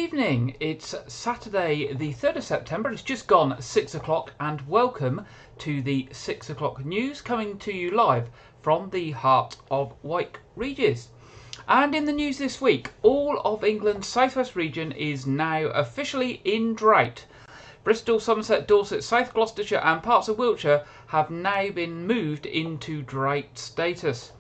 evening. It's Saturday the 3rd of September. It's just gone 6 o'clock and welcome to the 6 o'clock news coming to you live from the heart of Wyke, Regis. And in the news this week, all of England's southwest region is now officially in drought. Bristol, Somerset, Dorset, South Gloucestershire and parts of Wiltshire have now been moved into drought status.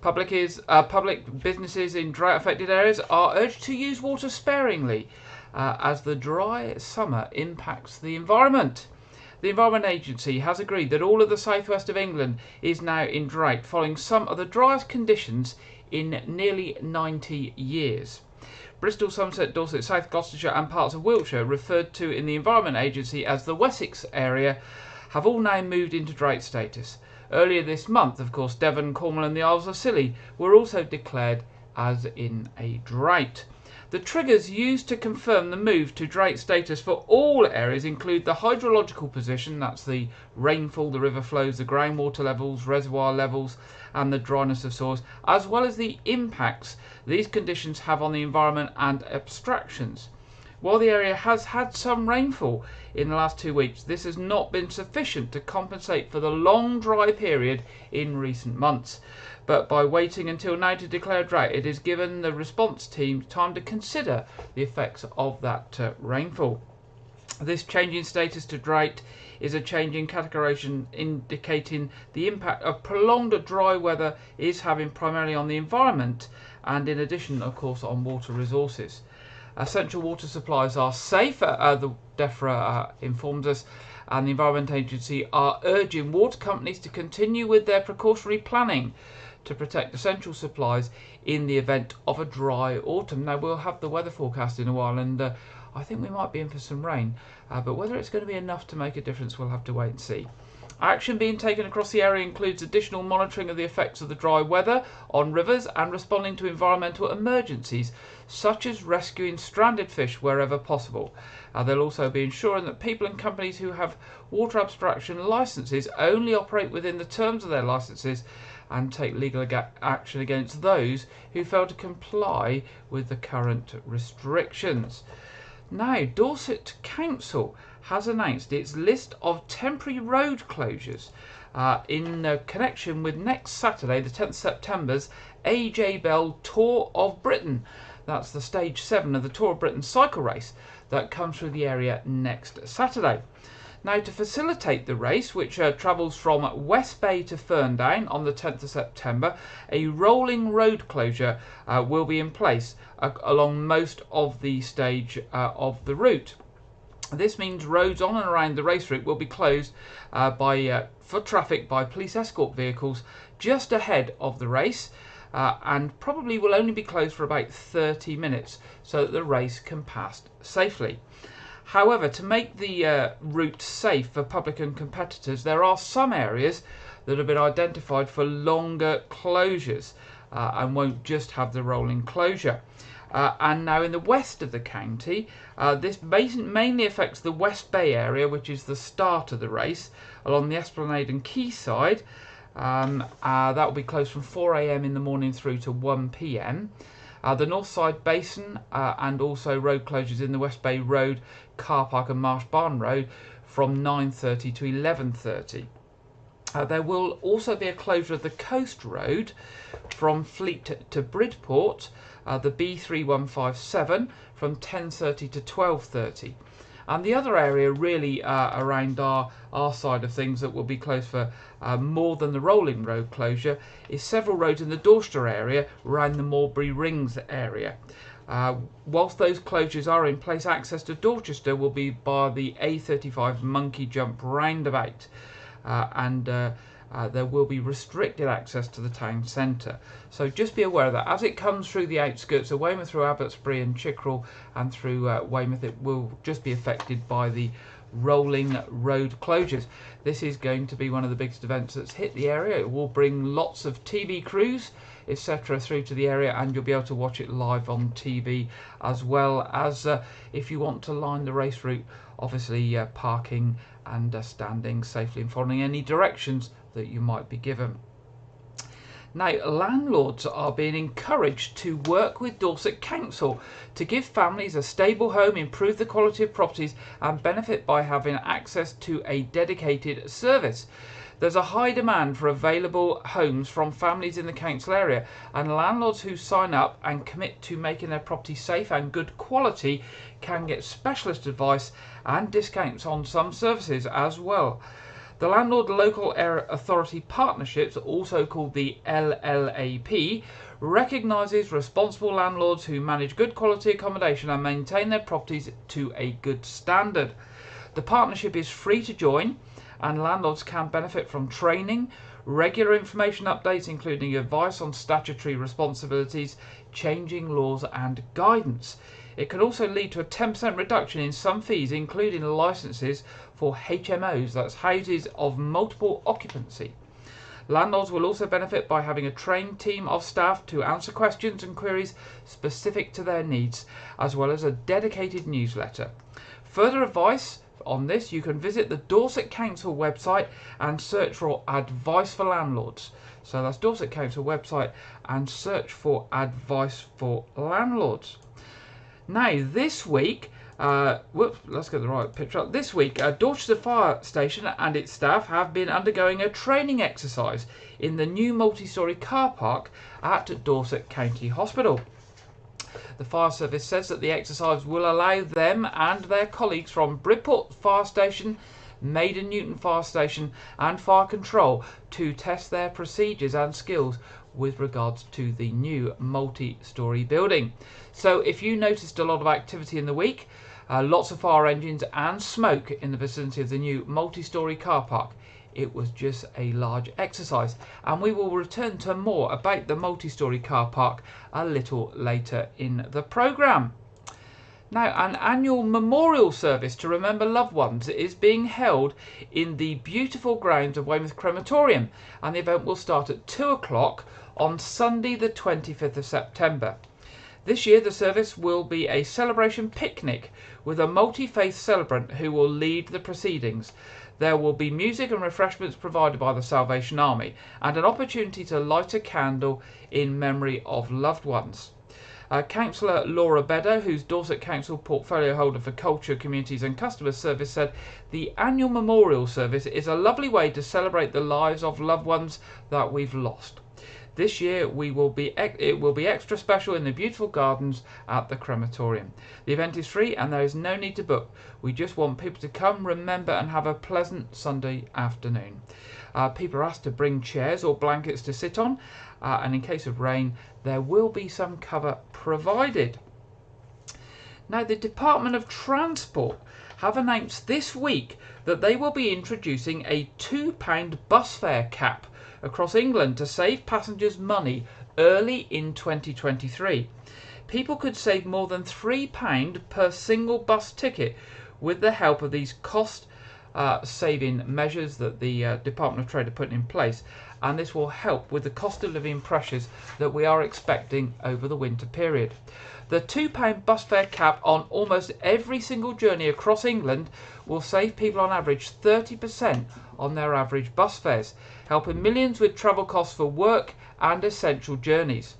Public businesses in drought-affected areas are urged to use water sparingly as the dry summer impacts the environment. The Environment Agency has agreed that all of the southwest of England is now in drought, following some of the driest conditions in nearly 90 years. Bristol, Somerset, Dorset, South Gloucestershire and parts of Wiltshire, referred to in the Environment Agency as the Wessex area, have all now moved into drought status. Earlier this month, of course, Devon, Cornwall and the Isles of Scilly were also declared as in a drought. The triggers used to confirm the move to drought status for all areas include the hydrological position, that's the rainfall, the river flows, the groundwater levels, reservoir levels and the dryness of soils, as well as the impacts these conditions have on the environment and abstractions. While the area has had some rainfall in the last 2 weeks, this has not been sufficient to compensate for the long dry period in recent months. But by waiting until now to declare drought, it has given the response team time to consider the effects of that rainfall. This change in status to drought is a change in categorisation indicating the impact of prolonged dry weather is having primarily on the environment and in addition, of course, on water resources. Essential water supplies are safe, the DEFRA informs us, and the Environment Agency are urging water companies to continue with their precautionary planning to protect essential supplies in the event of a dry autumn. Now, we'll have the weather forecast in a while, and I think we might be in for some rain, but whether it's going to be enough to make a difference, we'll have to wait and see. Action being taken across the area includes additional monitoring of the effects of the dry weather on rivers and responding to environmental emergencies, such as rescuing stranded fish wherever possible. They'll also be ensuring that people and companies who have water abstraction licences only operate within the terms of their licences and take legal action against those who fail to comply with the current restrictions. Now, Dorset Council has announced its list of temporary road closures in connection with next Saturday, the 10th of September's AJ Bell Tour of Britain. That's the stage 7 of the Tour of Britain cycle race that comes through the area next Saturday. Now, to facilitate the race, which travels from West Bay to Ferndown on the 10th of September, a rolling road closure will be in place along most of the stage of the route. This means roads on and around the race route will be closed for traffic by police escort vehicles just ahead of the race, and probably will only be closed for about 30 minutes so that the race can pass safely. However, to make the route safe for public and competitors, there are some areas that have been identified for longer closures and won't just have the rolling closure. And now in the west of the county, this mainly affects the West Bay area, which is the start of the race, along the Esplanade and Quayside. That will be closed from 4 AM in the morning through to 1 PM. The North Side Basin and also road closures in the West Bay Road, Car Park and Marsh Barn Road from 9:30 to 11:30. There will also be a closure of the Coast Road from Fleet to Bridport, the B3157 from 10:30 to 12:30. And the other area really around our side of things that will be closed for more than the rolling road closure is several roads in the Dorset area around the Morbury Rings area. Whilst those closures are in place, access to Dorchester will be by the A35 Monkey Jump roundabout, and there will be restricted access to the town centre. So just be aware of that. As it comes through the outskirts of Weymouth, through Abbotsbury and Chickerell and through Weymouth, it will just be affected by the rolling road closures. This is going to be one of the biggest events that's hit the area. It will bring lots of TV crews, etc. through to the area, and you'll be able to watch it live on TV, as well as if you want to line the race route, obviously parking and standing safely and following any directions that you might be given. Now, landlords are being encouraged to work with Dorset Council to give families a stable home, improve the quality of properties and benefit by having access to a dedicated service. There's a high demand for available homes from families in the council area, and landlords who sign up and commit to making their property safe and good quality can get specialist advice and discounts on some services as well. The Landlord Local Area Authority Partnerships, also called the LLAP, recognises responsible landlords who manage good quality accommodation and maintain their properties to a good standard. The partnership is free to join, and landlords can benefit from training, regular information updates including advice on statutory responsibilities, changing laws and guidance. It can also lead to a 10% reduction in some fees, including licences for HMOs, that's houses of multiple occupancy. Landlords will also benefit by having a trained team of staff to answer questions and queries specific to their needs, as well as a dedicated newsletter. Further advice on this, you can visit the Dorset Council website and search for Advice for Landlords. So that's Dorset Council website and search for Advice for Landlords. Now this week, let's get the right picture up. This week, Dorset Fire Station and its staff have been undergoing a training exercise in the new multi-storey car park at Dorset County Hospital. The fire service says that the exercise will allow them and their colleagues from Bridport Fire Station, Maiden Newton Fire Station and Fire Control to test their procedures and skills with regards to the new multi-storey building. So if you noticed a lot of activity in the week, lots of fire engines and smoke in the vicinity of the new multi-storey car park, it was just a large exercise, and we will return to more about the multi-storey car park a little later in the programme. Now, an annual memorial service to remember loved ones is being held in the beautiful grounds of Weymouth Crematorium, and the event will start at 2 o'clock on Sunday the 25th of September. This year the service will be a celebration picnic with a multi-faith celebrant who will lead the proceedings. There will be music and refreshments provided by the Salvation Army and an opportunity to light a candle in memory of loved ones. Councillor Laura Bedder, who's Dorset Council portfolio holder for Culture, Communities and Customer Service, said the annual memorial service is a lovely way to celebrate the lives of loved ones that we've lost. This year it will be extra special in the beautiful gardens at the crematorium. The event is free and there is no need to book. We just want people to come, remember and have a pleasant Sunday afternoon. People are asked to bring chairs or blankets to sit on, and in case of rain there will be some cover provided. Now, the Department of Transport have announced this week that they will be introducing a £2 bus fare cap across England to save passengers money early in 2023. People could save more than £3 per single bus ticket with the help of these cost saving measures that the Department of Trade are putting in place, and this will help with the cost of living pressures that we are expecting over the winter period. The £2 bus fare cap on almost every single journey across England will save people on average 30% on their average bus fares, helping millions with travel costs for work and essential journeys.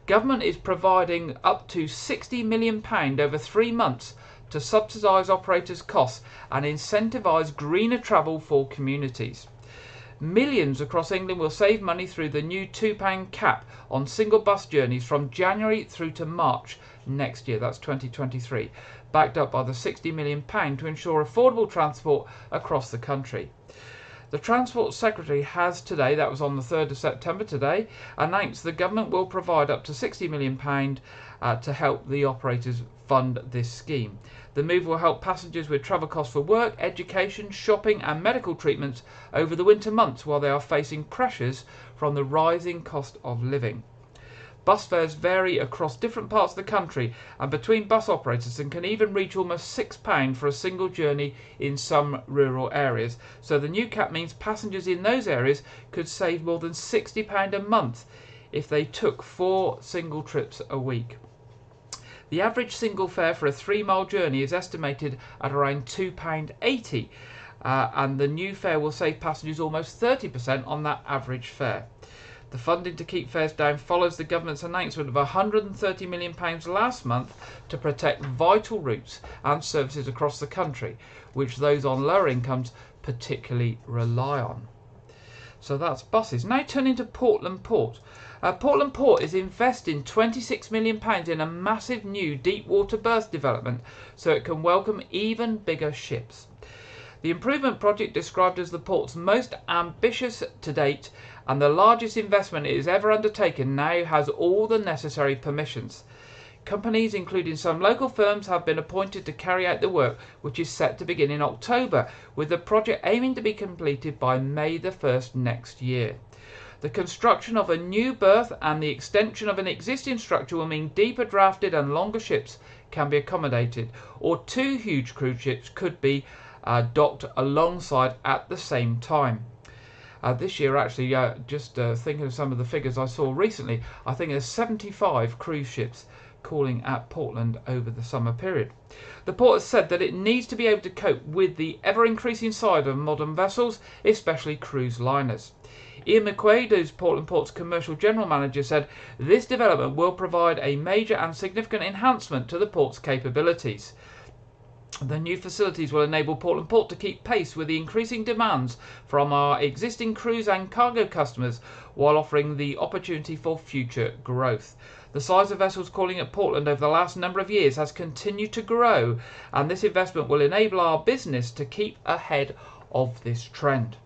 Government is providing up to £60 million over 3 months to subsidise operators' costs and incentivise greener travel for communities. Millions across England will save money through the new £2 cap on single bus journeys from January through to March next year, that's 2023, backed up by the £60 million to ensure affordable transport across the country. The Transport Secretary has today, that was on the 3rd of September today, announced the government will provide up to £60 million to help the operators fund this scheme. The move will help passengers with travel costs for work, education, shopping and medical treatments over the winter months while they are facing pressures from the rising cost of living. Bus fares vary across different parts of the country and between bus operators and can even reach almost £6 for a single journey in some rural areas. So the new cap means passengers in those areas could save more than £60 a month if they took 4 single trips a week. The average single fare for a 3-mile journey is estimated at around £2.80, and the new fare will save passengers almost 30% on that average fare. The funding to keep fares down follows the government's announcement of £130 million last month to protect vital routes and services across the country, which those on lower incomes particularly rely on. So that's buses. Now turning to Portland Port. Portland Port is investing £26 million in a massive new deep water berth development so it can welcome even bigger ships. The improvement project, described as the port's most ambitious to date and the largest investment it has ever undertaken, now has all the necessary permissions. Companies, including some local firms, have been appointed to carry out the work, which is set to begin in October, with the project aiming to be completed by May the 1st next year. The construction of a new berth and the extension of an existing structure will mean deeper drafted and longer ships can be accommodated, or 2 huge cruise ships could be docked alongside at the same time. This year, actually, just thinking of some of the figures I saw recently, I think there's 75 cruise ships calling at Portland over the summer period. The port has said that it needs to be able to cope with the ever-increasing size of modern vessels, especially cruise liners. Ian McQuaid, who's Portland Port's commercial general manager, said this development will provide a major and significant enhancement to the port's capabilities. The new facilities will enable Portland Port to keep pace with the increasing demands from our existing cruise and cargo customers, while offering the opportunity for future growth. The size of vessels calling at Portland over the last number of years has continued to grow, and this investment will enable our business to keep ahead of this trend.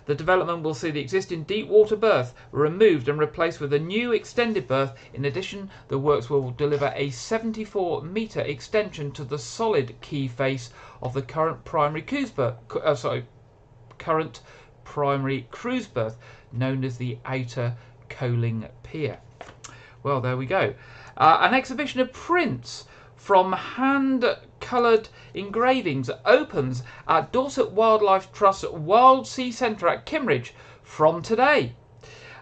The development will see the existing deep water berth removed and replaced with a new extended berth. In addition, the works will deliver a 74-metre extension to the solid quay face of the current primary cruise berth, known as the Outer Coaling Pier. Well, there we go. An exhibition of prints from hand-coloured engravings opens at Dorset Wildlife Trust's Wild Sea Centre at Kimmeridge from today.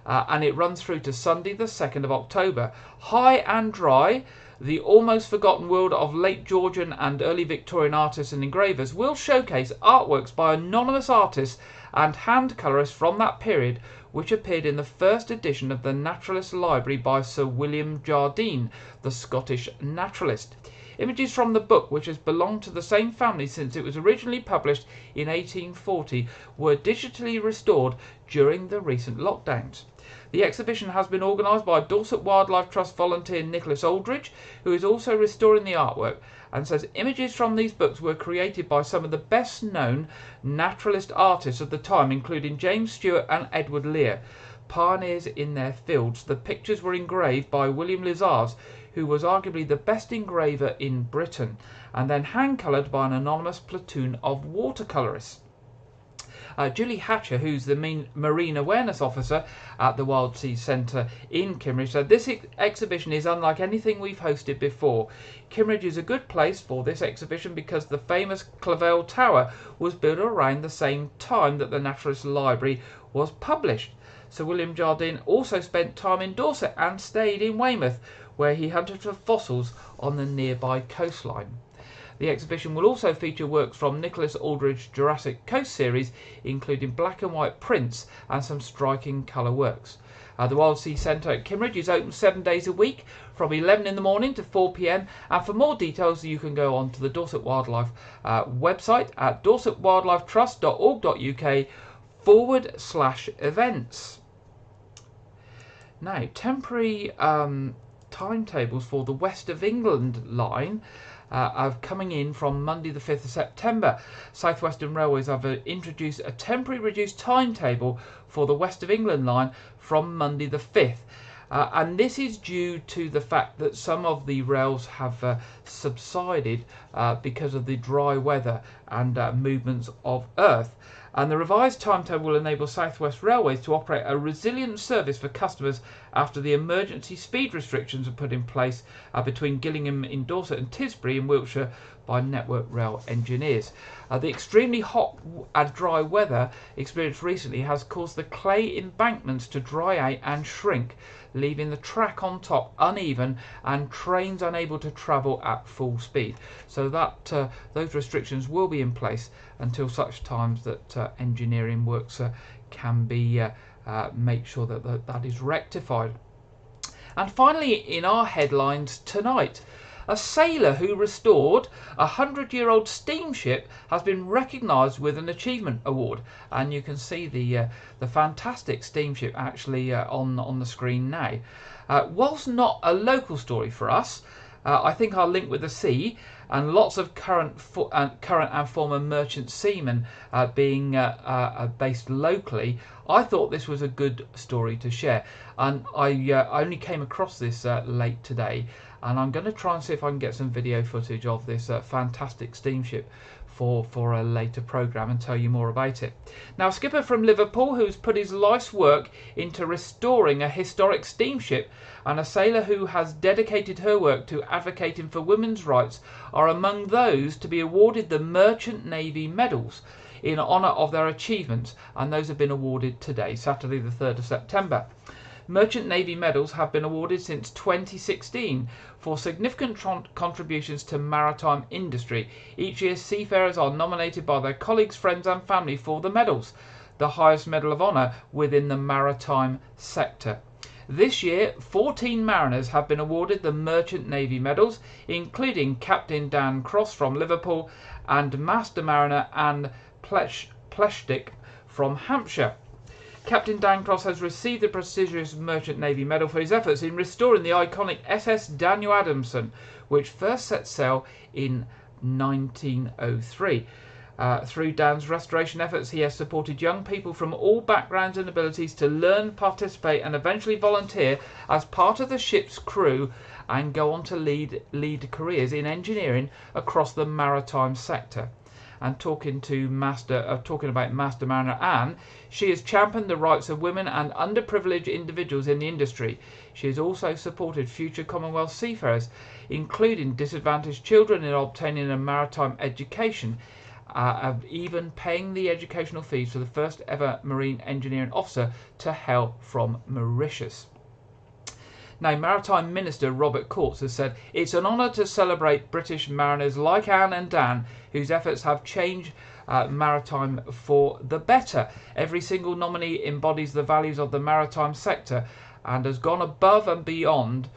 And it runs through to Sunday the 2nd of October. High and Dry, the almost forgotten world of late Georgian and early Victorian artists and engravers, will showcase artworks by anonymous artists and hand colourists from that period, which appeared in the first edition of the Naturalist Library by Sir William Jardine, the Scottish naturalist. Images from the book, which has belonged to the same family since it was originally published in 1840, were digitally restored during the recent lockdowns. The exhibition has been organised by Dorset Wildlife Trust volunteer Nicholas Aldridge, who is also restoring the artwork, and says images from these books were created by some of the best known naturalist artists of the time, including James Stewart and Edward Lear, pioneers in their fields. The pictures were engraved by William Lizars, who was arguably the best engraver in Britain, and then hand-coloured by an anonymous platoon of watercolourists. Julie Hatcher, who's the Marine Awareness Officer at the Wild Sea Centre in Kimmeridge, said this exhibition is unlike anything we've hosted before. Kimmeridge is a good place for this exhibition because the famous Clavell Tower was built around the same time that the Naturalist Library was published. Sir William Jardine also spent time in Dorset and stayed in Weymouth, where he hunted for fossils on the nearby coastline. The exhibition will also feature works from Nicholas Aldridge's Jurassic Coast series, including black and white prints and some striking colour works. The Wild Sea Centre at Kimmeridge is open 7 days a week from 11 in the morning to 4 p.m. And for more details, you can go on to the Dorset Wildlife website at dorsetwildlifetrust.org.uk/events. Now, temporary timetables for the West of England line are coming in from Monday the 5th of September. South Western Railways have introduced a temporary reduced timetable for the West of England line from Monday the 5th. And this is due to the fact that some of the rails have subsided because of the dry weather and movements of Earth. And the revised timetable will enable South West Railways to operate a resilient service for customers after the emergency speed restrictions were put in place between Gillingham in Dorset and Tisbury in Wiltshire by Network Rail engineers. The extremely hot and dry weather experienced recently has caused the clay embankments to dry out and shrink, leaving the track on top uneven and trains unable to travel at full speed. So that those restrictions will be in place until such times that engineering works can be make sure that is rectified. And finally, in our headlines tonight, a sailor who restored a 100-year-old steamship has been recognised with an achievement award, and you can see the fantastic steamship actually on the screen now. Whilst not a local story for us, I think our link with the sea and lots of current and former merchant seamen being based locally, I thought this was a good story to share. And I only came across this late today, and I'm going to try and see if I can get some video footage of this fantastic steamship for a later programme and tell you more about it. Now, a skipper from Liverpool who's put his life's work into restoring a historic steamship, and a sailor who has dedicated her work to advocating for women's rights are among those to be awarded the Merchant Navy medals in honour of their achievements, and those have been awarded today, Saturday the 3rd of September. Merchant Navy medals have been awarded since 2016 for significant contributions to maritime industry. Each year, seafarers are nominated by their colleagues, friends and family for the medals, the highest medal of honour within the maritime sector. This year, 14 mariners have been awarded the Merchant Navy medals, including Captain Dan Cross from Liverpool and Master Mariner Anne Pleshdick from Hampshire. Captain Dan Cross has received the prestigious Merchant Navy medal for his efforts in restoring the iconic SS Daniel Adamson, which first set sail in 1903. Through Dan's restoration efforts, he has supported young people from all backgrounds and abilities to learn, participate and eventually volunteer as part of the ship's crew and go on to lead careers in engineering across the maritime sector. And talking about Master Mariner Anne, she has championed the rights of women and underprivileged individuals in the industry. She has also supported future Commonwealth seafarers, including disadvantaged children, in obtaining a maritime education, even paying the educational fees for the first ever marine engineering officer to hail from Mauritius. Now, Maritime Minister Robert Courts has said it's an honour to celebrate British mariners like Anne and Dan, whose efforts have changed maritime for the better. Every single nominee embodies the values of the maritime sector and has gone above and beyond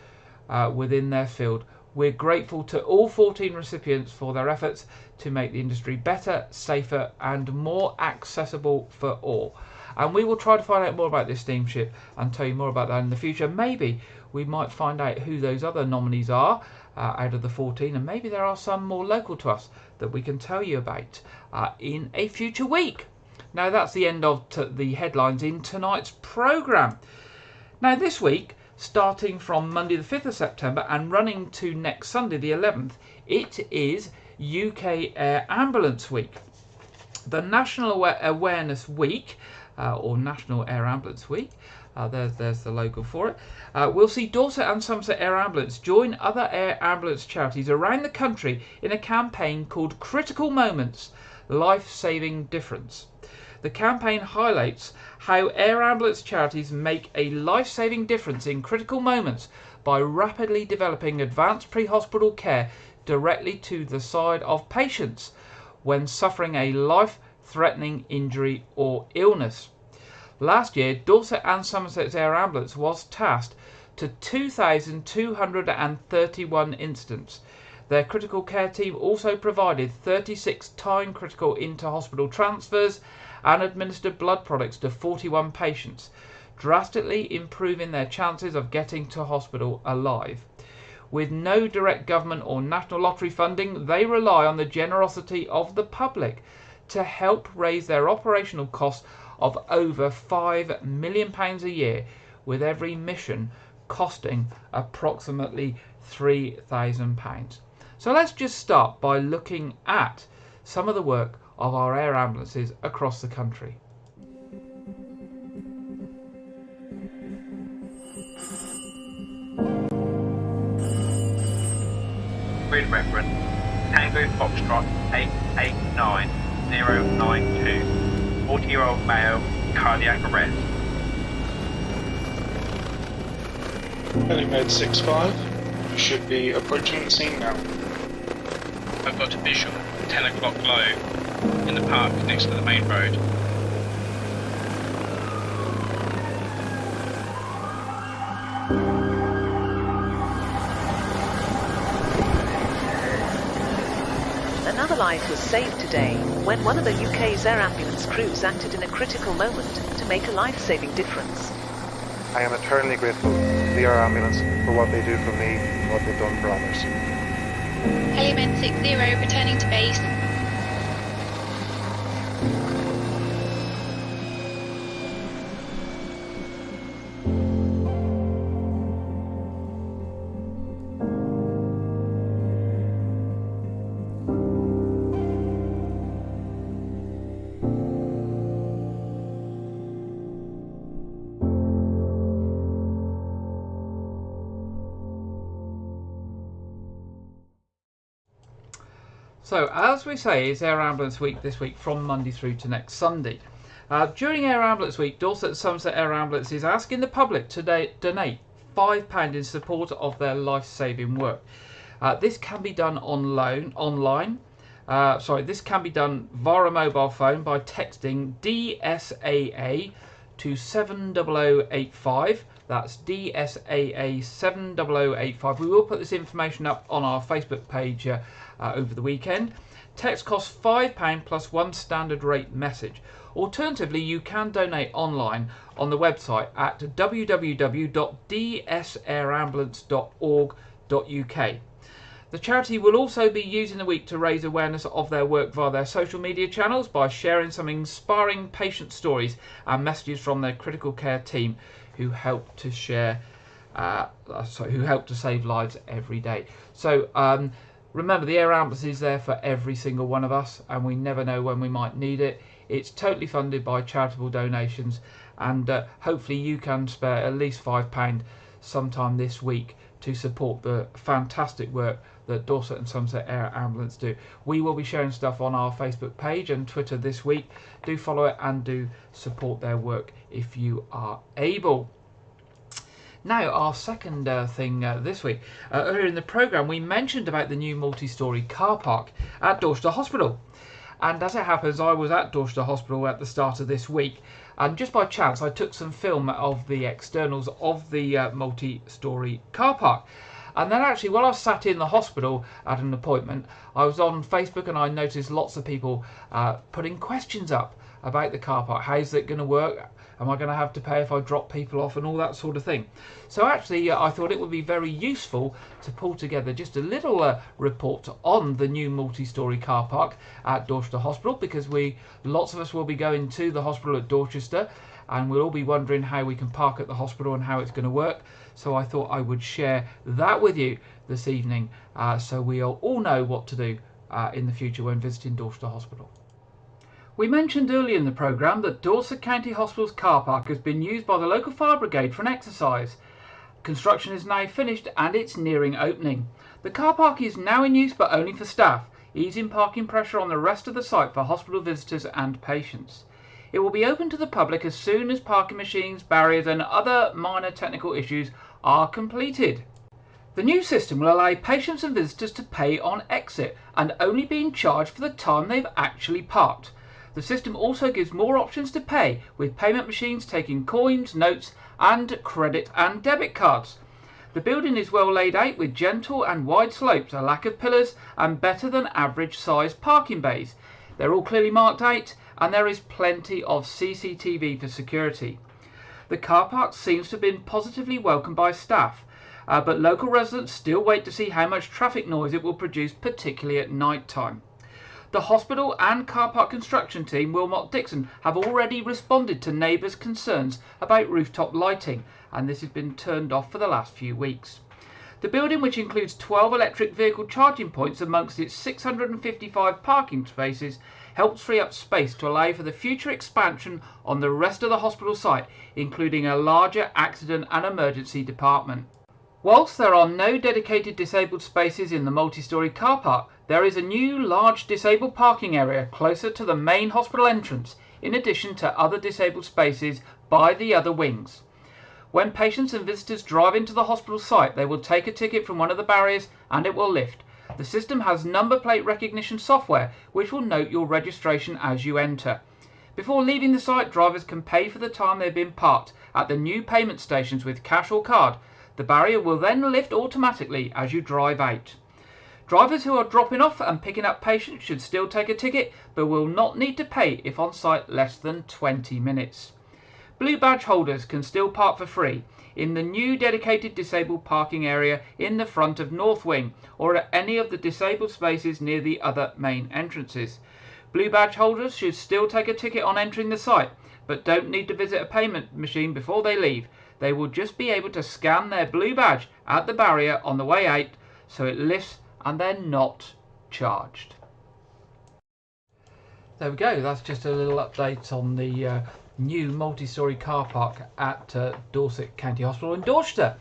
within their field. We're grateful to all 14 recipients for their efforts to make the industry better, safer and more accessible for all. And we will try to find out more about this steamship and tell you more about that in the future. Maybe we might find out who those other nominees are out of the 14, and maybe there are some more local to us that we can tell you about in a future week. Now, that's the end of the headlines in tonight's programme. Now, this week, starting from Monday the 5th of September and running to next Sunday the 11th, it is UK Air Ambulance Week. The National Awareness Week, or National Air Ambulance Week, there's the logo for it, we'll see Dorset and Somerset Air Ambulance join other air ambulance charities around the country in a campaign called Critical Moments, Life-Saving Difference. The campaign highlights how air ambulance charities make a life-saving difference in critical moments by rapidly developing advanced pre-hospital care directly to the side of patients when suffering a life-threatening injury or illness. Last year, Dorset and Somerset's Air Ambulance was tasked to 2,231 incidents. Their critical care team also provided 36 time-critical inter-hospital transfers and administered blood products to 41 patients, drastically improving their chances of getting to hospital alive. With no direct government or national lottery funding, they rely on the generosity of the public to help raise their operational costs of over £5 million a year, with every mission costing approximately £3,000. So let's just start by looking at some of the work of our air ambulances across the country. Grid reference Tango Foxtrot 889092, 40-year-old male, cardiac arrest. Helimed 65, you should be approaching the scene now. I've got a visual, 10 o'clock low, in the park next to the main road. life was saved today when one of the UK's air ambulance crews acted in a critical moment to make a life-saving difference. I am eternally grateful to the Air Ambulance for what they do for me and what they've done for others. Helium 60 returning to base. So, as we say, it's Air Ambulance Week this week from Monday through to next Sunday. During Air Ambulance Week, Dorset and Somerset Air Ambulance is asking the public to donate £5 in support of their life-saving work. This can be done online. This can be done via a mobile phone by texting DSAA to 70085. That's DSAA 70085. We will put this information up on our Facebook page over the weekend. Text costs £5 plus one standard rate message. Alternatively, you can donate online on the website at www.dsairambulance.org.uk. The charity will also be using the week to raise awareness of their work via their social media channels by sharing some inspiring patient stories and messages from their critical care team who help to save lives every day. So remember, the Air Ambulance is there for every single one of us, and we never know when we might need it. It's totally funded by charitable donations, and hopefully you can spare at least £5 sometime this week to support the fantastic work that Dorset and Somerset Air Ambulance do. We will be sharing stuff on our Facebook page and Twitter this week. Do follow it and do support their work if you are able. Now, our second thing this week. Earlier in the programme, we mentioned about the new multi-storey car park at Dorset Hospital. And as it happens, I was at Dorset Hospital at the start of this week. And just by chance, I took some film of the externals of the multi-storey car park. And then actually, while I was sat in the hospital at an appointment, I was on Facebook and I noticed lots of people putting questions up about the car park. How's it going to work? Am I going to have to pay if I drop people off and all that sort of thing? So actually, I thought it would be very useful to pull together just a little report on the new multi-storey car park at Dorset Hospital, because lots of us will be going to the hospital at Dorchester, and we'll all be wondering how we can park at the hospital and how it's going to work. So I thought I would share that with you this evening, so we all know what to do in the future when visiting Dorset Hospital. We mentioned earlier in the programme that Dorset County Hospital's car park has been used by the local fire brigade for an exercise. Construction is now finished and it's nearing opening. The car park is now in use but only for staff, easing parking pressure on the rest of the site for hospital visitors and patients. It will be open to the public as soon as parking machines, barriers and other minor technical issues are completed. The new system will allow patients and visitors to pay on exit and only being charged for the time they've actually parked. The system also gives more options to pay, with payment machines taking coins, notes and credit and debit cards. The building is well laid out with gentle and wide slopes, a lack of pillars and better than average sized parking bays. They're all clearly marked out and there is plenty of CCTV for security. The car park seems to have been positively welcomed by staff, but local residents still wait to see how much traffic noise it will produce, particularly at night time. The hospital and car park construction team, Wilmot Dixon, have already responded to neighbours' concerns about rooftop lighting, and this has been turned off for the last few weeks. The building, which includes 12 electric vehicle charging points amongst its 655 parking spaces, helps free up space to allow for the future expansion on the rest of the hospital site, including a larger accident and emergency department. Whilst there are no dedicated disabled spaces in the multi-storey car park, there is a new large disabled parking area closer to the main hospital entrance, in addition to other disabled spaces by the other wings. When patients and visitors drive into the hospital site, they will take a ticket from one of the barriers and it will lift. The system has number plate recognition software which will note your registration as you enter. Before leaving the site, drivers can pay for the time they've been parked at the new payment stations with cash or card. The barrier will then lift automatically as you drive out. Drivers who are dropping off and picking up patients should still take a ticket, but will not need to pay if on site less than 20 minutes. Blue badge holders can still park for free in the new dedicated disabled parking area in the front of North Wing or at any of the disabled spaces near the other main entrances. Blue badge holders should still take a ticket on entering the site, but don't need to visit a payment machine before they leave. They will just be able to scan their blue badge at the barrier on the way out, so it lifts and they're not charged. There we go, that's just a little update on the new multi-storey car park at Dorset County Hospital in Dorset,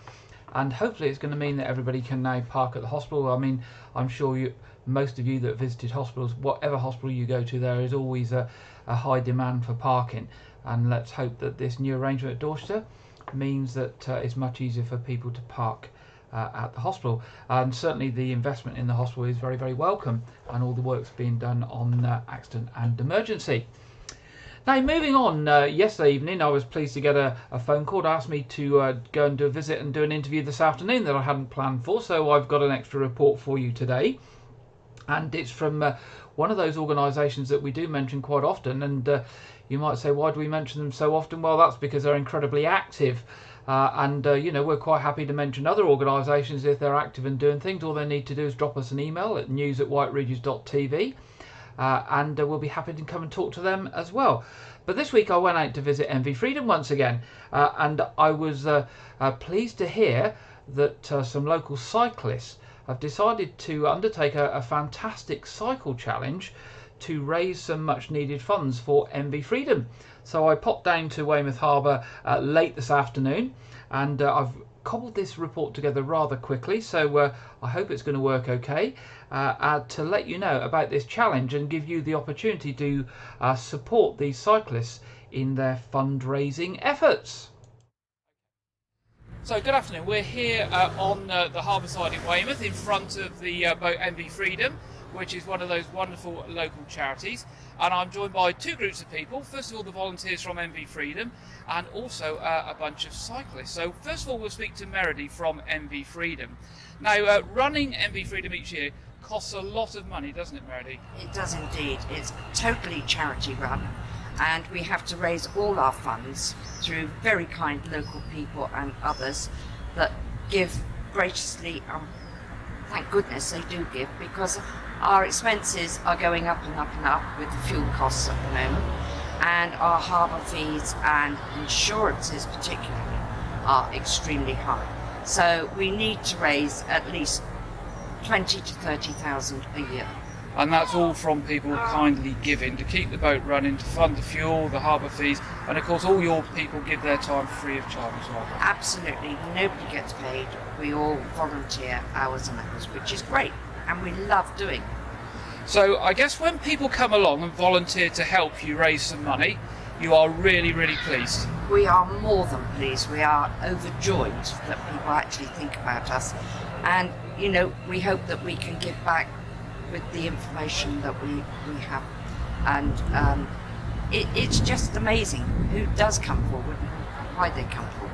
and hopefully it's going to mean that everybody can now park at the hospital. I mean, I'm sure most of you that visited hospitals, whatever hospital you go to, there is always a high demand for parking, and let's hope that this new arrangement at Dorset means that it's much easier for people to park at the hospital. And certainly the investment in the hospital is very, very welcome, and all the work's being done on accident and emergency. Now, moving on, yesterday evening I was pleased to get a phone call to ask me to go and do a visit and do an interview this afternoon that I hadn't planned for, so I've got an extra report for you today, and it's from one of those organisations that we do mention quite often. And you might say, why do we mention them so often? Well, that's because they're incredibly active. You know, we're quite happy to mention other organisations if they're active and doing things. All they need to do is drop us an email at news@whiteregis.tv, and we'll be happy to come and talk to them as well. But this week I went out to visit MV Freedom once again, and I was pleased to hear that some local cyclists have decided to undertake a fantastic cycle challenge to raise some much needed funds for MV Freedom. So I popped down to Weymouth Harbour late this afternoon, and I've cobbled this report together rather quickly, so I hope it's going to work okay, to let you know about this challenge and give you the opportunity to support these cyclists in their fundraising efforts. So good afternoon, we're here on the harbour side in Weymouth in front of the boat MV Freedom, which is one of those wonderful local charities, and I'm joined by two groups of people. First of all, the volunteers from MV Freedom, and also a bunch of cyclists. So first of all, we'll speak to Meredy from MV Freedom. Now, running MV Freedom each year costs a lot of money, doesn't it, Meredy? It does indeed. It's totally charity run, and we have to raise all our funds through very kind local people and others that give graciously. Thank goodness they do give, because our expenses are going up and up and up with the fuel costs at the moment, and our harbour fees and insurances particularly are extremely high. So we need to raise at least 20 to 30,000 a year. And that's all from people kindly giving to keep the boat running, to fund the fuel, the harbour fees, and of course all your people give their time free of charge as well. Absolutely, nobody gets paid. We all volunteer hours and hours, which is great, and we love doing it. So I guess when people come along and volunteer to help you raise some money, you are really, really pleased. We are more than pleased. We are overjoyed that people actually think about us, and you know, we hope that we can give back with the information that we have, and it's just amazing who does come forward and why they come forward.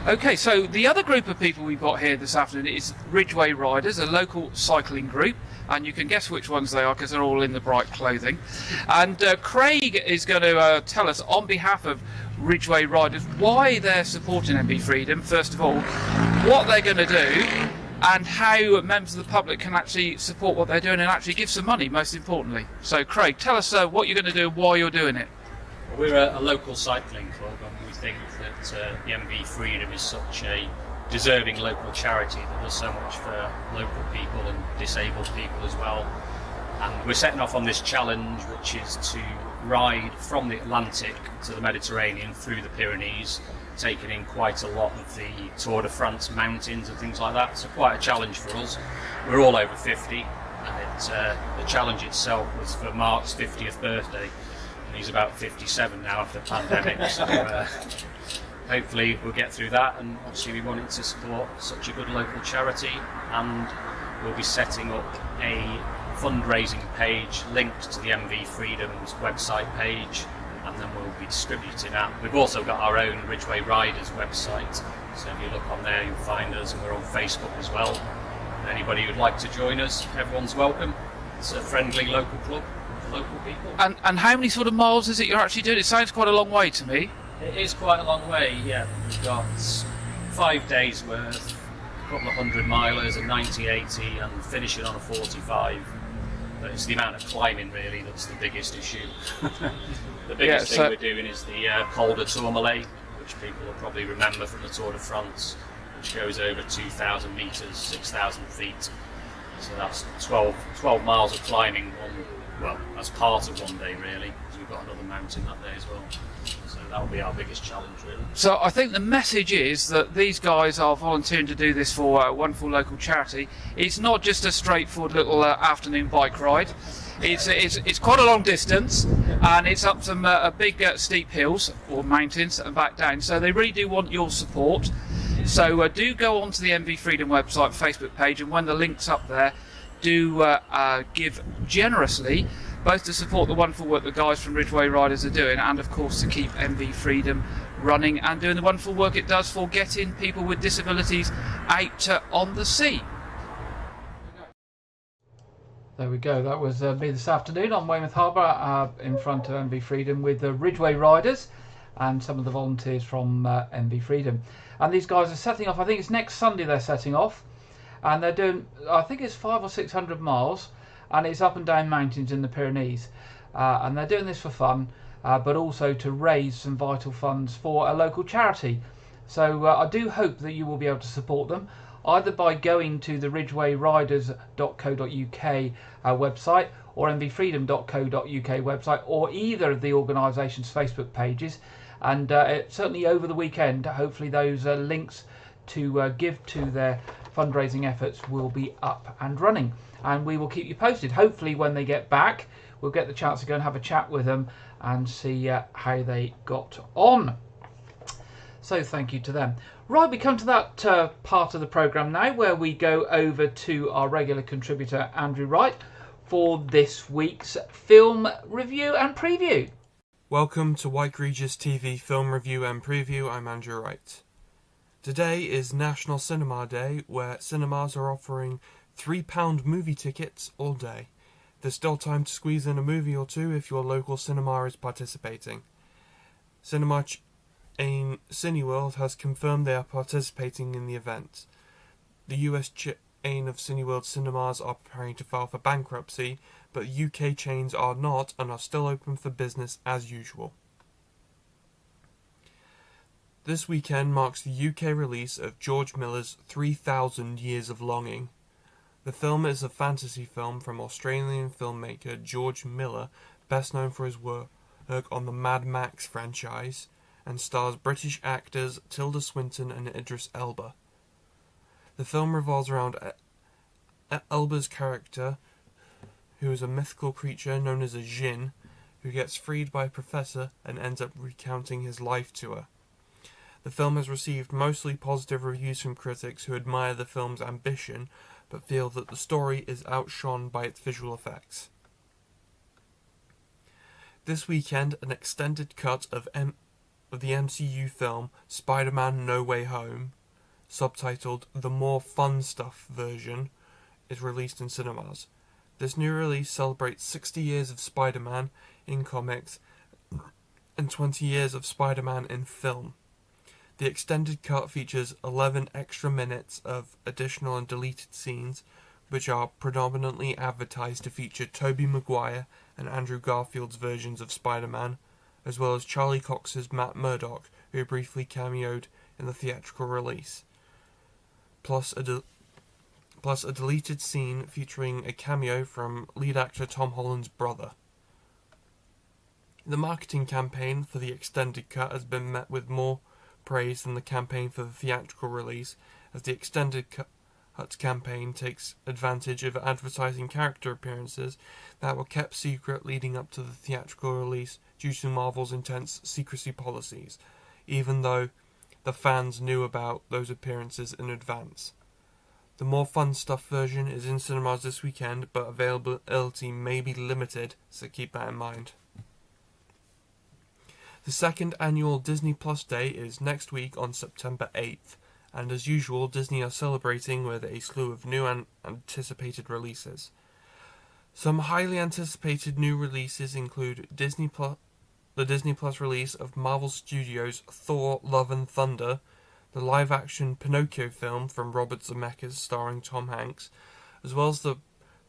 Okay, so the other group of people we've got here this afternoon is Ridgeway Riders, a local cycling group, and you can guess which ones they are because they're all in the bright clothing. And Craig is going to tell us on behalf of Ridgeway Riders why they're supporting MV Freedom, first of all, what they're going to do, and how members of the public can actually support what they're doing and actually give some money, most importantly. So Craig, tell us what you're going to do and why you're doing it. We're a local cycling club, and we think that the MV Freedom is such a deserving local charity that does so much for local people and disabled people as well. And we're setting off on this challenge, which is to ride from the Atlantic to the Mediterranean through the Pyrenees, taking in quite a lot of the Tour de France mountains and things like that. So quite a challenge for us. We're all over 50, and the challenge itself was for Mark's 50th birthday, and he's about 57 now after the pandemic. So hopefully we'll get through that, and obviously we wanted to support such a good local charity, and we'll be setting up a fundraising page linked to the MV Freedom's website page, and then we'll be distributing that. We've also got our own Ridgeway Riders website, so if you look on there you'll find us, and we're on Facebook as well. Anybody who'd like to join us, everyone's welcome. It's a friendly local club for local people. And how many sort of miles is it you're actually doing? It sounds quite a long way to me. It is quite a long way, yeah. We've got 5 days worth, a couple of 100-milers, a 90-80, and finishing on a 45. But it's the amount of climbing, really, that's the biggest issue. The biggest thing we're doing is the Col de Tourmalet, which people will probably remember from the Tour de France, which goes over 2,000 metres, 6,000 feet. So that's 12 miles of climbing, as part of one day, really, because we've got another mountain that day as well. So that'll be our biggest challenge, really. So I think the message is that these guys are volunteering to do this for a wonderful local charity. It's not just a straightforward little afternoon bike ride. It's quite a long distance, and it's up some big steep hills or mountains and back down. So they really do want your support. So do go onto the MV Freedom website, Facebook page, and when the link's up there, do give generously, both to support the wonderful work the guys from Ridgeway Riders are doing, and of course to keep MV Freedom running and doing the wonderful work it does for getting people with disabilities out on the sea. There we go. That was me this afternoon on Weymouth Harbour in front of MV Freedom with the Ridgeway Riders and some of the volunteers from MV Freedom. And these guys are setting off, I think it's next Sunday they're setting off, and they're doing, I think it's 500 or 600 miles, and it's up and down mountains in the Pyrenees. And they're doing this for fun, but also to raise some vital funds for a local charity. So I do hope that you will be able to support them, either by going to the ridgewayriders.co.uk website or mvfreedom.co.uk website, or either of the organisation's Facebook pages. And certainly over the weekend, hopefully those links to give to their fundraising efforts will be up and running. And we will keep you posted. Hopefully when they get back, we'll get the chance to go and have a chat with them and see how they got on. So thank you to them. Right, we come to that part of the programme now where we go over to our regular contributor Andrew Wright for this week's film review and preview. Welcome to Wyke Regis TV Film Review and Preview. I'm Andrew Wright. Today is National Cinema Day, where cinemas are offering £3 movie tickets all day. There's still time to squeeze in a movie or two if your local cinema is participating. Cinema chain Cineworld has confirmed they are participating in the event. The US chain of Cineworld cinemas are preparing to file for bankruptcy, but UK chains are not and are still open for business as usual. This weekend marks the UK release of George Miller's 3,000 Years of Longing. The film is a fantasy film from Australian filmmaker George Miller, best known for his work on the Mad Max franchise, and stars British actors Tilda Swinton and Idris Elba. The film revolves around Elba's character, who is a mythical creature known as a djinn, who gets freed by a professor and ends up recounting his life to her. The film has received mostly positive reviews from critics who admire the film's ambition, but feel that the story is outshone by its visual effects. This weekend, an extended cut of the MCU film Spider-Man No Way Home, subtitled The More Fun Stuff version, is released in cinemas. This new release celebrates 60 years of Spider-Man in comics and 20 years of Spider-Man in film. The extended cut features 11 extra minutes of additional and deleted scenes, which are predominantly advertised to feature Tobey Maguire and Andrew Garfield's versions of Spider-Man, as well as Charlie Cox's Matt Murdock, who briefly cameoed in the theatrical release, plus a deleted scene featuring a cameo from lead actor Tom Holland's brother. The marketing campaign for the extended cut has been met with more praise than the campaign for the theatrical release, as the extended cut campaign takes advantage of advertising character appearances that were kept secret leading up to the theatrical release due to Marvel's intense secrecy policies, even though the fans knew about those appearances in advance. The More Fun Stuff version is in cinemas this weekend, but availability may be limited, so keep that in mind. The second annual Disney Plus Day is next week on September 8th, and as usual, Disney are celebrating with a slew of new and anticipated releases. Some highly anticipated new releases include the Disney Plus release of Marvel Studios' Thor: Love and Thunder, the live-action Pinocchio film from Robert Zemeckis starring Tom Hanks, as well as the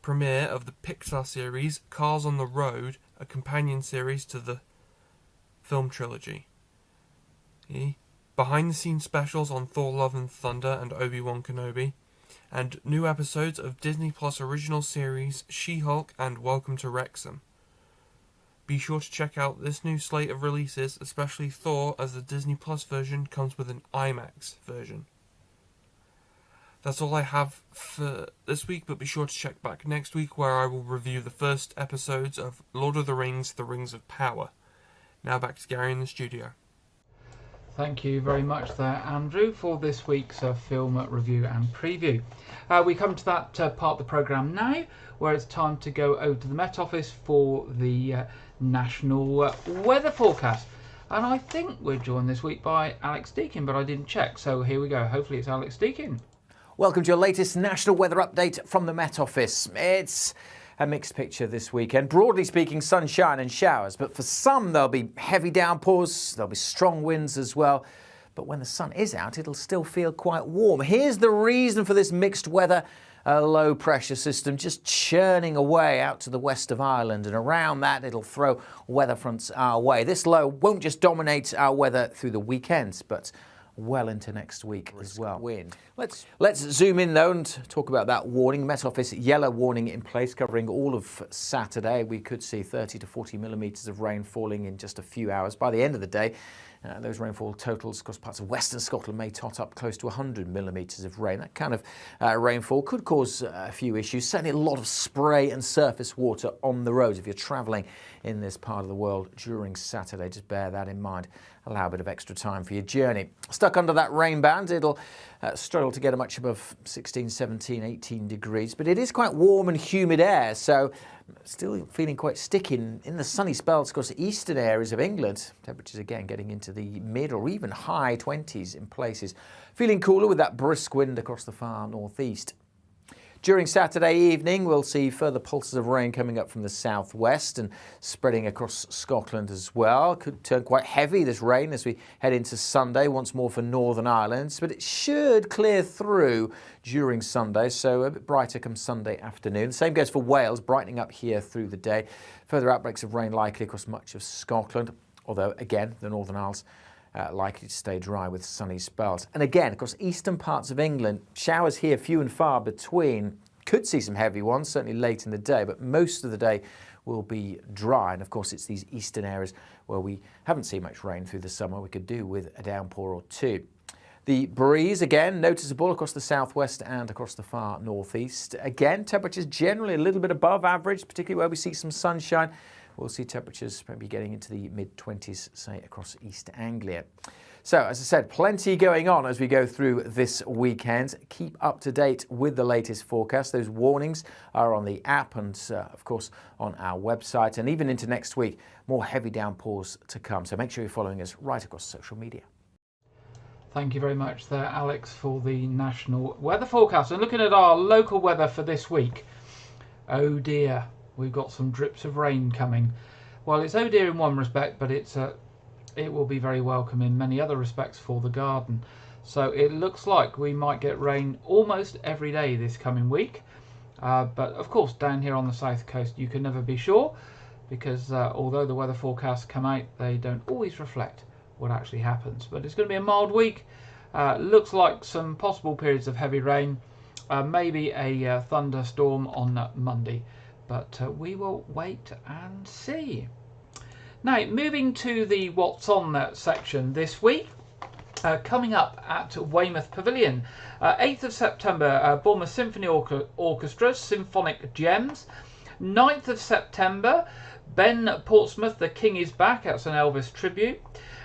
premiere of the Pixar series Cars on the Road, a companion series to the film trilogy. Behind-the-scenes specials on Thor: Love and Thunder and Obi-Wan Kenobi, and new episodes of Disney Plus original series She-Hulk and Welcome to Wrexham. Be sure to check out this new slate of releases, especially Thor, as the Disney Plus version comes with an IMAX version. That's all I have for this week, but be sure to check back next week where I will review the first episodes of Lord of the Rings: The Rings of Power. Now back to Gary in the studio. Thank you very much there, Andrew, for this week's film review and preview. We come to that part of the programme now, where it's time to go over to the Met Office for the national weather forecast. And I think we're joined this week by Alex Deakin, but I didn't check. So here we go. Hopefully it's Alex Deakin. Welcome to your latest national weather update from the Met Office. It's a mixed picture this weekend. Broadly speaking, sunshine and showers, but for some there'll be heavy downpours, there'll be strong winds as well. But when the sun is out, it'll still feel quite warm. Here's the reason for this mixed weather. A low pressure system just churning away out to the west of Ireland, and around that it'll throw weather fronts our way. This low won't just dominate our weather through the weekend, but well into next week as well. Wind. Let's zoom in though and talk about that warning. Met Office yellow warning in place covering all of Saturday. We could see 30 to 40 millimetres of rain falling in just a few hours. By the end of the day, those rainfall totals across parts of western Scotland may tot up close to 100 millimetres of rain. That kind of rainfall could cause a few issues. Certainly a lot of spray and surface water on the roads if you're travelling in this part of the world during Saturday. Just bear that in mind. Allow a bit of extra time for your journey. Stuck under that rain band, it'll struggle to get a much above 16, 17, 18 degrees, but it is quite warm and humid air, so still feeling quite sticky in the sunny spells across the eastern areas of England. Temperatures again getting into the mid or even high 20s in places. Feeling cooler with that brisk wind across the far northeast. During Saturday evening, we'll see further pulses of rain coming up from the southwest and spreading across Scotland as well. Could turn quite heavy, this rain, as we head into Sunday, once more for Northern Ireland. But it should clear through during Sunday, so a bit brighter come Sunday afternoon. Same goes for Wales, brightening up here through the day. Further outbreaks of rain likely across much of Scotland, although, again, the Northern Isles likely to stay dry with sunny spells. And again, across eastern parts of England, showers here few and far between. Could see some heavy ones, certainly late in the day, but most of the day will be dry. And of course, it's these eastern areas where we haven't seen much rain through the summer. We could do with a downpour or two. The breeze, again, noticeable across the southwest and across the far northeast. Again, temperatures generally a little bit above average, particularly where we see some sunshine. We'll see temperatures maybe getting into the mid-20s, say, across East Anglia. So, as I said, plenty going on as we go through this weekend. Keep up to date with the latest forecast. Those warnings are on the app and, of course, on our website. And even into next week, more heavy downpours to come. So make sure you're following us right across social media. Thank you very much there, Alex, for the national weather forecast. And looking at our local weather for this week, oh dear, we've got some drips of rain coming. Well, it's oh dear in one respect, but it will be very welcome in many other respects for the garden. So it looks like we might get rain almost every day this coming week. But of course, down here on the south coast, you can never be sure, because although the weather forecasts come out, they don't always reflect what actually happens. But it's going to be a mild week. Looks like some possible periods of heavy rain, maybe a thunderstorm on Monday. But we will wait and see. Now, moving to the What's On section this week, coming up at Weymouth Pavilion. 8th of September, Bournemouth Symphony Orchestra, Symphonic Gems. 9th of September, Ben Portsmouth, The King is Back, that's an Elvis tribute.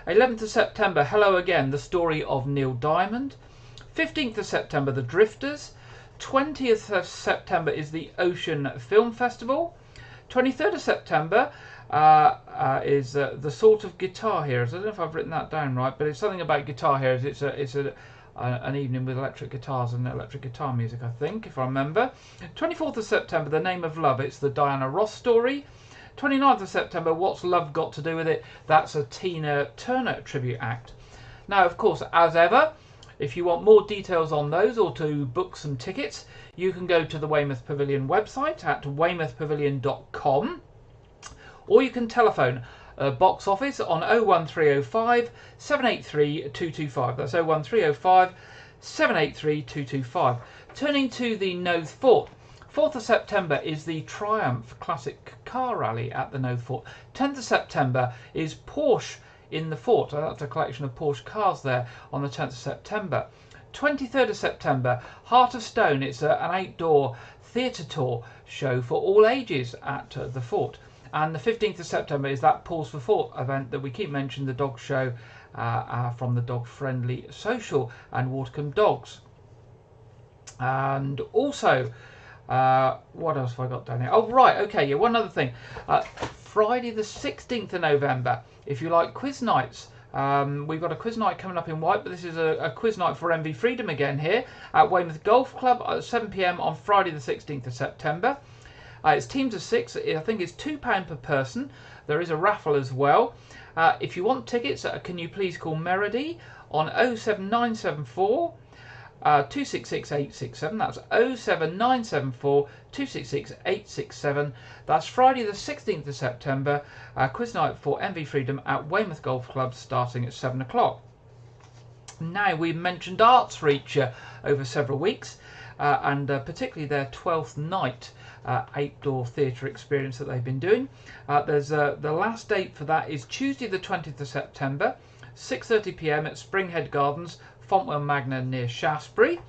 11th of September, Hello Again, the story of Neil Diamond. 15th of September, The Drifters. 20th of September is the Ocean Film Festival. 23rd of September is the Sort of Guitar Heroes. I don't know if I've written that down right, but it's something about Guitar Heroes. It's an evening with electric guitars and electric guitar music, I think, if I remember. 24th of September, The Name of Love. It's the Diana Ross story. 29th of September, What's Love Got to Do with It? That's a Tina Turner tribute act. Now, of course, as ever, if you want more details on those or to book some tickets, you can go to the Weymouth Pavilion website at weymouthpavilion.com, or you can telephone box office on 01305 783 225. That's 01305 783 225. Turning to the Knowth Fort. 4th of September is the Triumph Classic Car Rally at the Knowth Fort. 10th of September is Porsche in the Fort. That's a collection of Porsche cars there on the 10th of September. 23rd of September, Heart of Stone. It's an outdoor theatre tour show for all ages at the Fort. And the 15th of September is that Pause for Thought event that we keep mentioning, the dog show from the Dog Friendly Social and Watercombe Dogs. And also, what else have I got down here? Oh, right, okay, yeah, one other thing. Friday the 16th of November, if you like quiz nights, we've got a quiz night coming up in Wyke, but this is a quiz night for MV Freedom again here at Weymouth Golf Club at 7 p.m. on Friday the 16th of September. It's teams of 6. I think it's £2 per person. There is a raffle as well. If you want tickets, can you please call Meredy on 07974 266 867. That's 07974 266 867. That's Friday the 16th of September. Quiz night for MV Freedom at Weymouth Golf Club starting at 7 o'clock. Now, we've mentioned Arts Reach over several weeks, and particularly their 12th night outdoor theatre experience that they've been doing. There's the last date for that is Tuesday the 20th of September, 6:30 p.m. at Springhead Gardens, Fontwell Magna near Shaftesbury.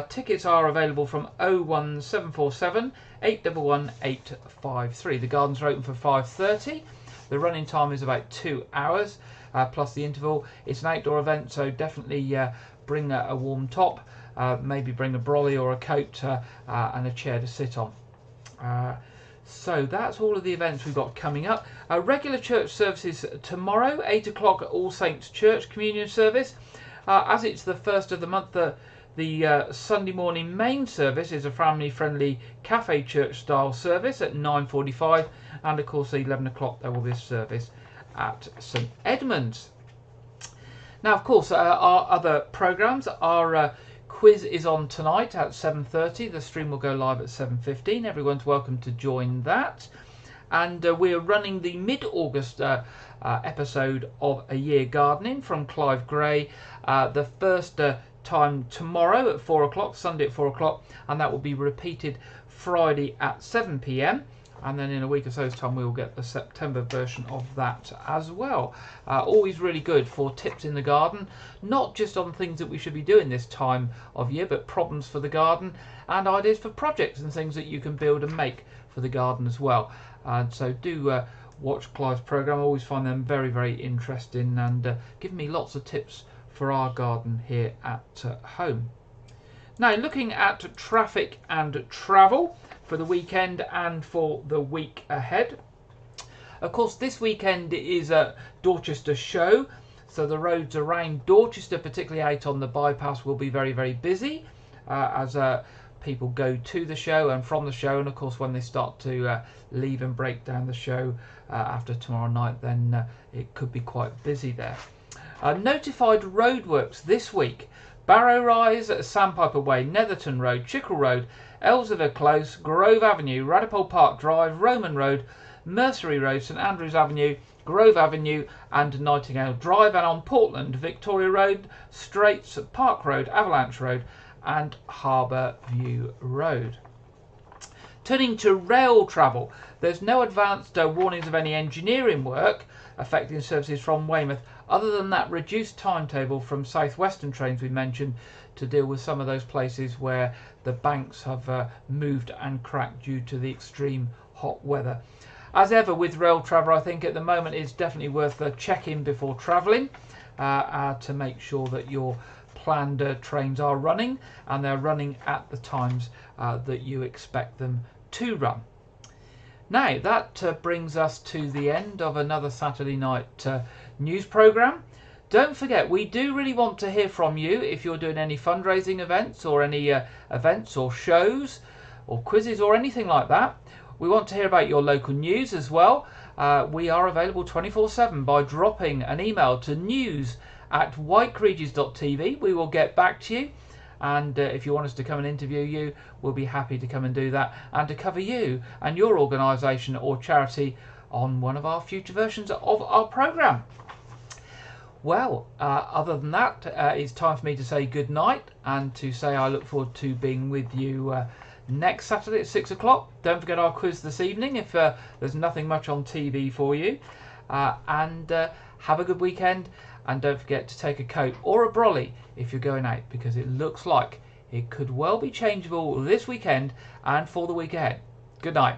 Tickets are available from 01747 811 853. The gardens are open for 5:30. The running time is about 2 hours plus the interval. It's an outdoor event, so definitely bring a warm top, maybe bring a brolly or a coat and a chair to sit on. So that's all of the events we've got coming up. Regular church services tomorrow, 8 o'clock at All Saints Church communion service. As it's the first of the month, the Sunday morning main service is a family-friendly cafe church style service at 9:45, and of course at 11 o'clock there will be a service at St Edmunds. Now, of course, our other programmes, our quiz is on tonight at 7:30. The stream will go live at 7:15. Everyone's welcome to join that. And we're running the mid-August episode of A Year Gardening from Clive Gray. The first time tomorrow at 4 o'clock, Sunday at 4 o'clock, and that will be repeated Friday at 7 p.m. And then in a week or so's time we will get the September version of that as well. Always really good for tips in the garden, not just on things that we should be doing this time of year, but problems for the garden and ideas for projects and things that you can build and make for the garden as well. And so do watch Clive's programme. I always find them very, very interesting and give me lots of tips for our garden here at home. Now, looking at traffic and travel for the weekend and for the week ahead. Of course, this weekend is a Dorchester show, so the roads around Dorchester, particularly out on the bypass, will be very, very busy as people go to the show and from the show, and of course when they start to leave and break down the show after tomorrow night, then it could be quite busy there. Notified roadworks this week: Barrow Rise, Sandpiper Way, Netherton Road, Chickle Road, Elsevier Close, Grove Avenue, Radipole Park Drive, Roman Road, Mercery Road, St Andrews Avenue, Grove Avenue and Nightingale Drive, and on Portland, Victoria Road, Straits, Park Road, Avalanche Road and Harbour View Road. Turning to rail travel, there's no advanced warnings of any engineering work affecting services from Weymouth, other than that reduced timetable from South Western trains we mentioned to deal with some of those places where the banks have moved and cracked due to the extreme hot weather. As ever with rail travel, I think at the moment it's definitely worth checking before travelling to make sure that your planned trains are running and they're running at the times that you expect them to run. Now that brings us to the end of another Saturday night news programme. Don't forget, we do really want to hear from you if you're doing any fundraising events or any events or shows or quizzes or anything like that. We want to hear about your local news as well. We are available 24/7 by dropping an email to news@wykeregis.tv. We will get back to you, and if you want us to come and interview you, we'll be happy to come and do that and to cover you and your organisation or charity on one of our future versions of our programme. Well, other than that, it's time for me to say good night and to say I look forward to being with you next Saturday at 6 o'clock. Don't forget our quiz this evening if there's nothing much on TV for you. And have a good weekend. And don't forget to take a coat or a brolly if you're going out, because it looks like it could well be changeable this weekend and for the week ahead. Good night.